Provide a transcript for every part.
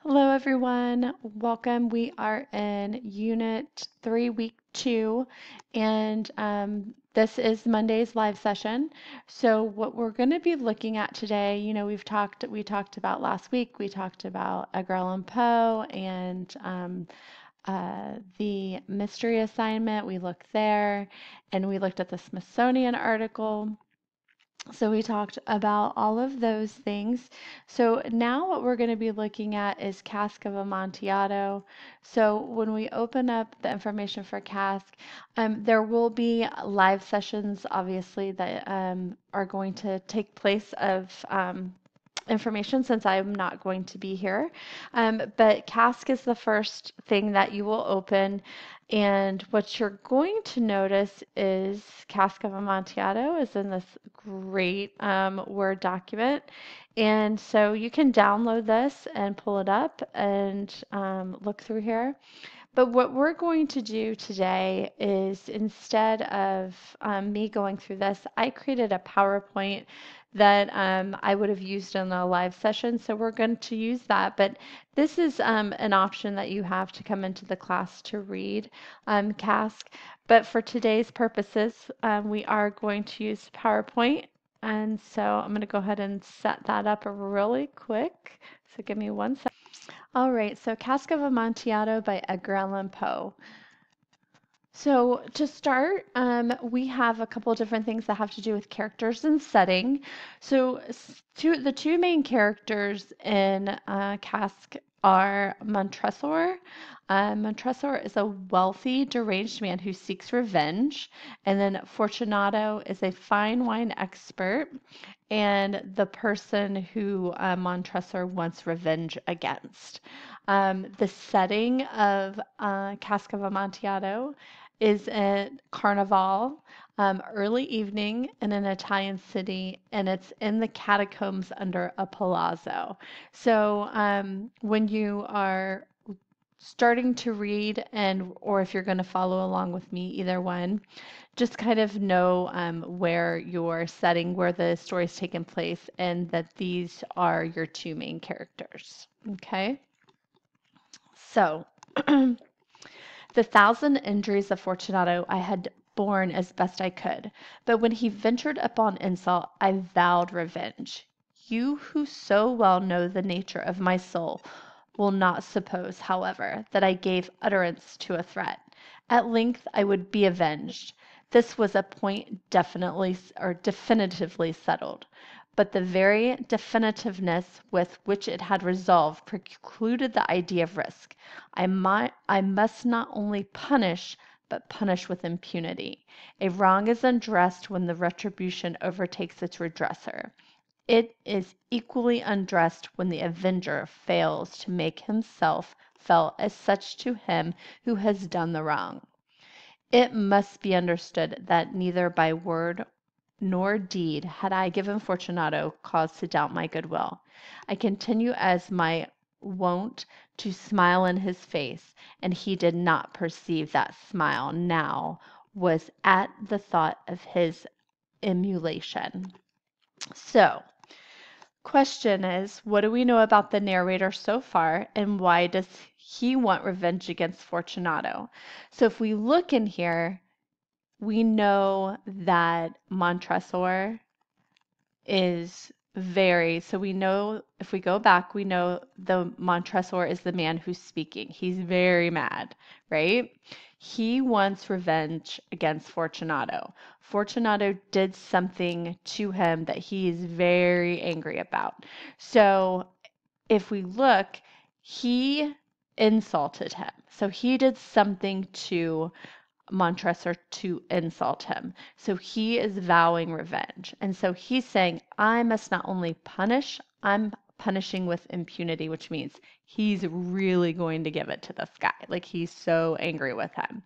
Hello, everyone. Welcome. We are in Unit 3, Week 2, and this is Monday's live session. So, what we're going to be looking at today, we talked about last week. We talked about Edgar Allan Poe and the mystery assignment. We looked there, and we looked at the Smithsonian article. So we talked about all of those things. So now what we're going to be looking at is Cask of Amontillado. So when we open up the information for Cask, there will be live sessions, obviously, that are going to take place of information since I'm not going to be here. But Cask is the first thing that you will open. And what you're going to notice is Cask of Amontillado is in this great Word document. And so you can download this and pull it up and look through here. But what we're going to do today is instead of me going through this, I created a PowerPoint that I would have used in a live session. So we're going to use that. But this is an option that you have to come into the class to read Cask. But for today's purposes, we are going to use PowerPoint. And so I'm going to go ahead and set that up really quick. So give me one second. All right, so Cask of Amontillado by Edgar Allan Poe. So to start, we have a couple of different things that have to do with characters and setting. So the two main characters in Cask are Montresor. Montresor is a wealthy, deranged man who seeks revenge, and then Fortunato is a fine wine expert and the person who Montresor wants revenge against. The setting of Cask of Amontillado is at Carnival, early evening in an Italian city, and it's in the catacombs under a palazzo. So when you are starting to read and or if you're going to follow along with me, either one, just kind of know where you're setting, where the story's taking place, and that these are your two main characters. Okay, so the thousand injuries of Fortunato I had borne as best I could, but when he ventured upon insult, I vowed revenge. You who so well know the nature of my soul will not suppose, however, that I gave utterance to a threat. At length I would be avenged. This was a point definitively settled. But the very definitiveness with which it had resolved precluded the idea of risk. I must not only punish, but punish with impunity. A wrong is undressed when the retribution overtakes its redresser. It is equally undressed when the avenger fails to make himself felt as such to him who has done the wrong. It must be understood that neither by word nor deed had I given Fortunato cause to doubt my goodwill. I continue as my wont to smile in his face, and he did not perceive that smile now was at the thought of his emulation. So, question is, what do we know about the narrator so far, and why does he want revenge against Fortunato? So if we look in here, we know that Montresor is so we know if we go back, we know the Montresor is the man who's speaking. He's very mad, right? He wants revenge against Fortunato. Fortunato did something to him that he is very angry about. So if we look, he insulted him. So he did something to Montresor to insult him. So he is vowing revenge. And so he's saying, I must not only punish, I'm punishing with impunity, which means he's really going to give it to this guy. Like he's so angry with him.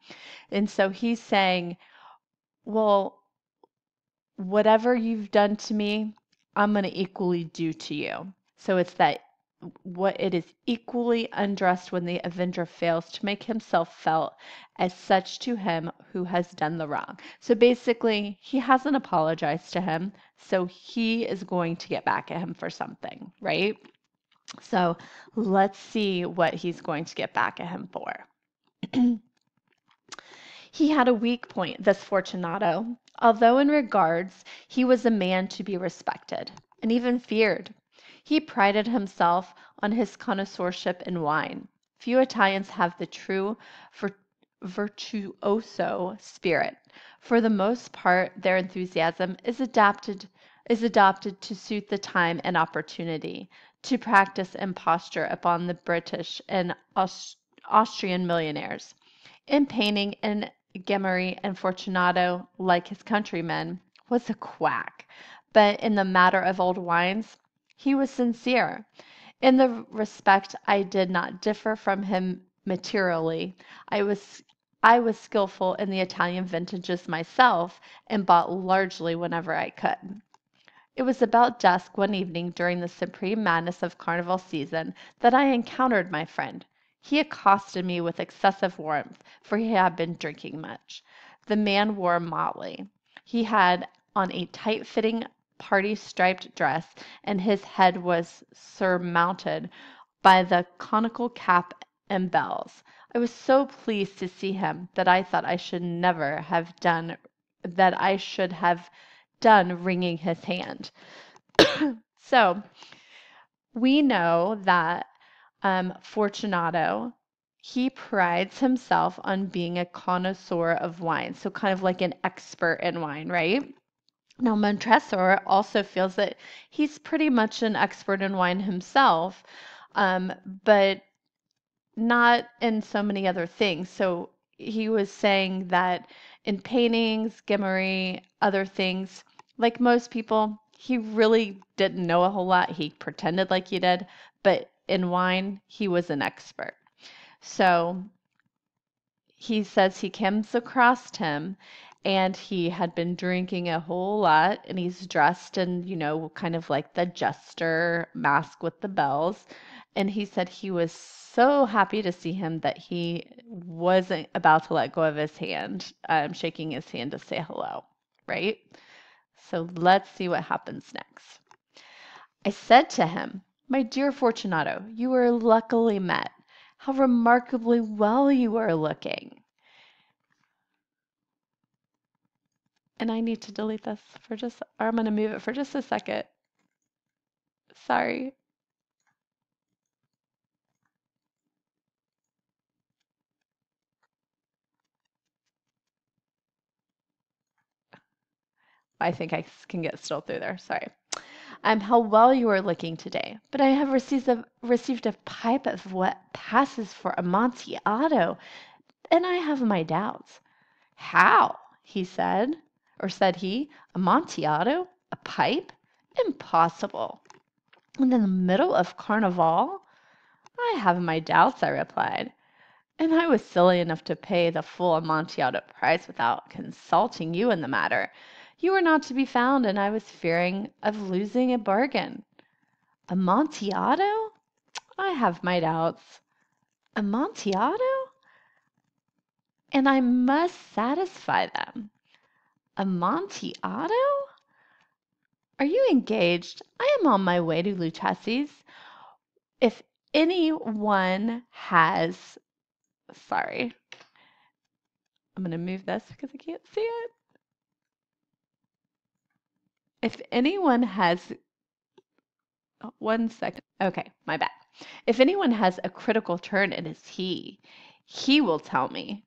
And so he's saying, well, whatever you've done to me, I'm going to equally do to you. So it's that what it is equally undressed when the avenger fails to make himself felt as such to him who has done the wrong. So basically, he hasn't apologized to him, so he is going to get back at him for something, right? So let's see what he's going to get back at him for. He had a weak point, this Fortunato, although in regards he was a man to be respected, and even feared. He prided himself on his connoisseurship in wine. Few Italians have the true vir- virtuoso spirit. For the most part, their enthusiasm is adopted to suit the time and opportunity, to practice imposture upon the British and Austrian millionaires. In painting and Gemery and Fortunato, like his countrymen, was a quack, but in the matter of old wines he was sincere. In the respect I did not differ from him materially. I was I was skillful in the Italian vintages myself, and bought largely whenever I could. It was about dusk one evening during the supreme madness of carnival season that I encountered my friend. He accosted me with excessive warmth, for he had been drinking much. The man wore motley. He had on a tight-fitting party-striped dress, and his head was surmounted by the conical cap and bells. I was so pleased to see him that I thought I should have done wringing his hand. So we know that Fortunato, he prides himself on being a connoisseur of wine, so kind of like an expert in wine, right? Now, Montresor also feels that he's pretty much an expert in wine himself, but not in so many other things. So he was saying that in paintings, gimmery, other things, like most people, he really didn't know a whole lot. He pretended like he did, but in wine, he was an expert. So he says he comes across him and he had been drinking a whole lot and he's dressed in, kind of like the jester mask with the bells. And he said he was so happy to see him that he wasn't about to let go of his hand, shaking his hand to say hello, right? So let's see what happens next. I said to him, "My dear Fortunato, you are luckily met. How remarkably well you are looking." And I need to delete this or I'm going to move it for just a second. Sorry. I think I can get still through there. Sorry. How well you are looking today, but I have received a pipe of what passes for Amontillado, and I have my doubts. How? He said, or said he, Amontillado? A pipe? Impossible. And in the middle of Carnival? I have my doubts, I replied. And I was silly enough to pay the full Amontillado price without consulting you in the matter. You were not to be found, and I was fearing of losing a bargain. Amontillado? I have my doubts. Amontillado? And I must satisfy them. Amontillado? Are you engaged? I am on my way to Lucchesi's. If anyone has, sorry, I'm going to move this because I can't see it. If anyone has, oh, 1 second. Okay, my bad. If anyone has a critical turn, it is he. He will tell me.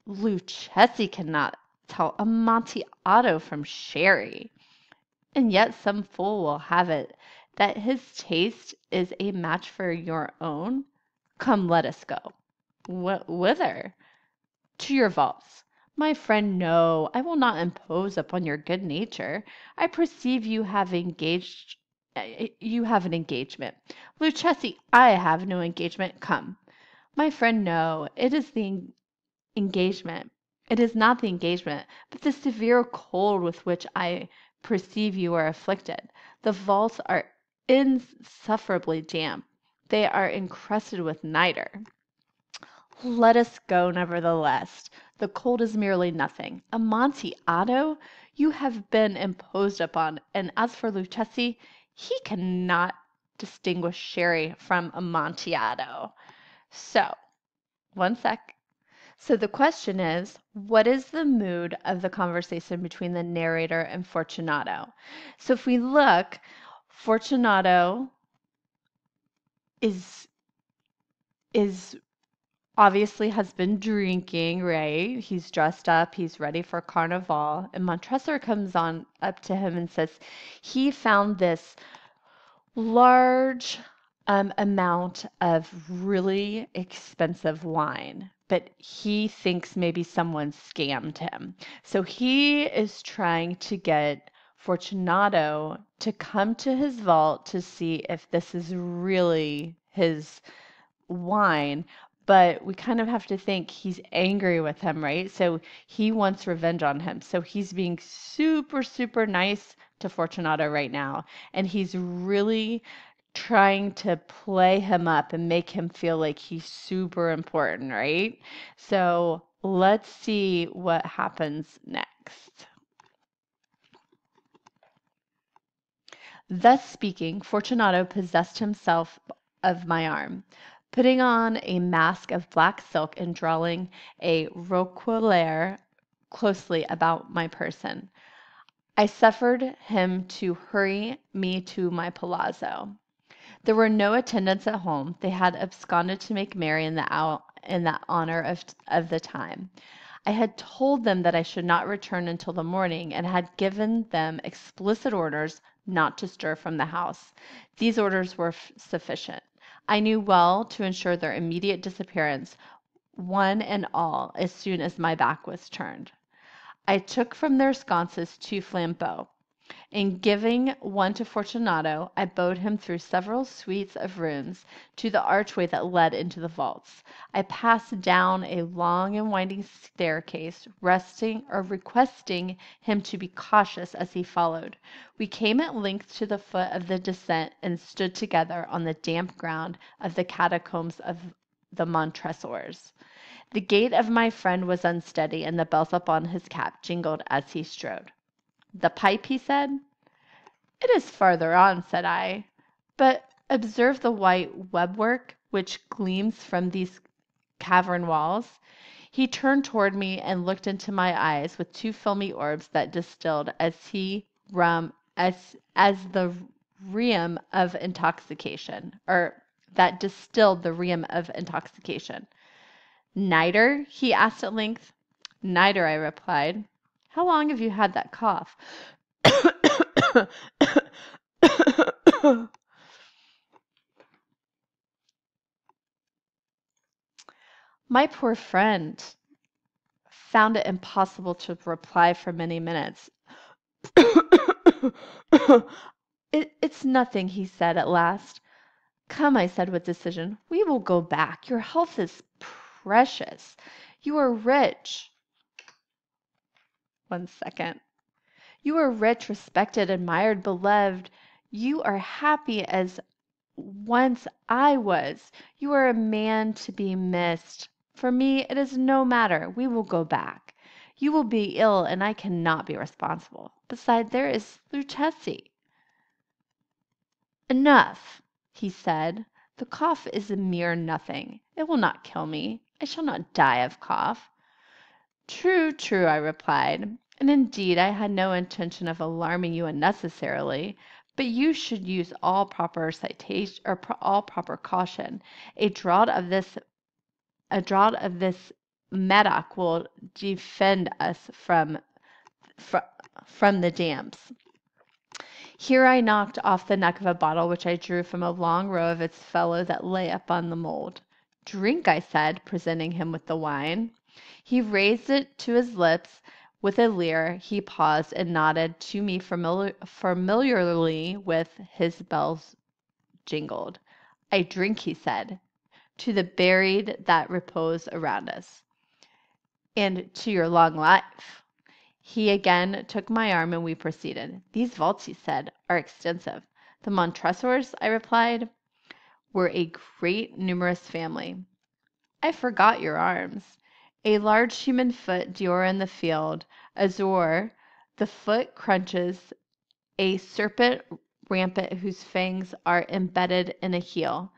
Lucchesi cannot tell Amontillado from sherry. And yet some fool will have it that his taste is a match for your own. Come, let us go. Whither? To your vaults. My friend, no, I will not impose upon your good nature. I perceive you have an engagement. Lucchesi, I have no engagement. Come. My friend, no, it is the engagement. It is not the engagement, but the severe cold with which I perceive you are afflicted. The vaults are insufferably damp. They are encrusted with nitre. Let us go, nevertheless. The cold is merely nothing. Amontillado, you have been imposed upon, and as for Lucchesi, he cannot distinguished sherry from Amontillado. So, one sec. So the question is, what is the mood of the conversation between the narrator and Fortunato? So if we look, Fortunato is is obviously has been drinking, right? He's dressed up, he's ready for Carnival, and Montresor comes on up to him and says he found this large amount of really expensive wine, but he thinks maybe someone scammed him. So he is trying to get Fortunato to come to his vault to see if this is really his wine, but we kind of have to think he's angry with him, right? So he wants revenge on him. So he's being super, super nice to Fortunato right now. And he's really trying to play him up and make him feel like he's super important, right? So let's see what happens next. Thus speaking, Fortunato possessed himself of my arm, putting on a mask of black silk and drawing a roquelaire closely about my person. I suffered him to hurry me to my palazzo. There were no attendants at home. They had absconded to make merry in the honor of the time. I had told them that I should not return until the morning, and had given them explicit orders not to stir from the house. These orders were sufficient. I knew well to ensure their immediate disappearance, one and all, as soon as my back was turned. I took from their sconces 2 flambeaux. In giving one to Fortunato, I bowed him through several suites of rooms to the archway that led into the vaults. I passed down a long and winding staircase, requesting him to be cautious as he followed. We came at length to the foot of the descent and stood together on the damp ground of the catacombs of the Montresors. The gait of my friend was unsteady, and the bells upon his cap jingled as he strode. "The pipe," he said. "It is farther on," said I. "But observe the white webwork which gleams from these cavern walls." He turned toward me and looked into my eyes with 2 filmy orbs that distilled as the rheum of intoxication, or that distilled the rheum of intoxication. "Niter?" he asked at length. "Niter," I replied. "How long have you had that cough?" My poor friend found it impossible to reply for many minutes. It's nothing," he said at last. "Come," I said with decision, "we will go back. Your health is precious. You are rich." One second. "You are rich, respected, admired, beloved. You are happy as once I was. You are a man to be missed. For me, it is no matter. We will go back. You will be ill, and I cannot be responsible. Besides, there is Luchesi." "Enough," he said. "The cough is a mere nothing. It will not kill me. I shall not die of cough." "True, true," I replied. "And indeed I had no intention of alarming you unnecessarily. But you should use all proper citation or all proper caution. A draught of this Medoc will defend us from the damps." Here I knocked off the neck of a bottle which I drew from a long row of its fellow that lay upon the mould. "Drink," I said, presenting him with the wine. He raised it to his lips with a leer. He paused and nodded to me familiarly with his bells jingled. "I drink," he said, "to the buried that repose around us." "And to your long life." He again took my arm and we proceeded. "These vaults," he said, "are extensive." "The Montresors," I replied, "were a great numerous family." "I forgot your arms." "A large human foot, Dior in the field, Azure, the foot crunches, a serpent rampant whose fangs are embedded in a heel.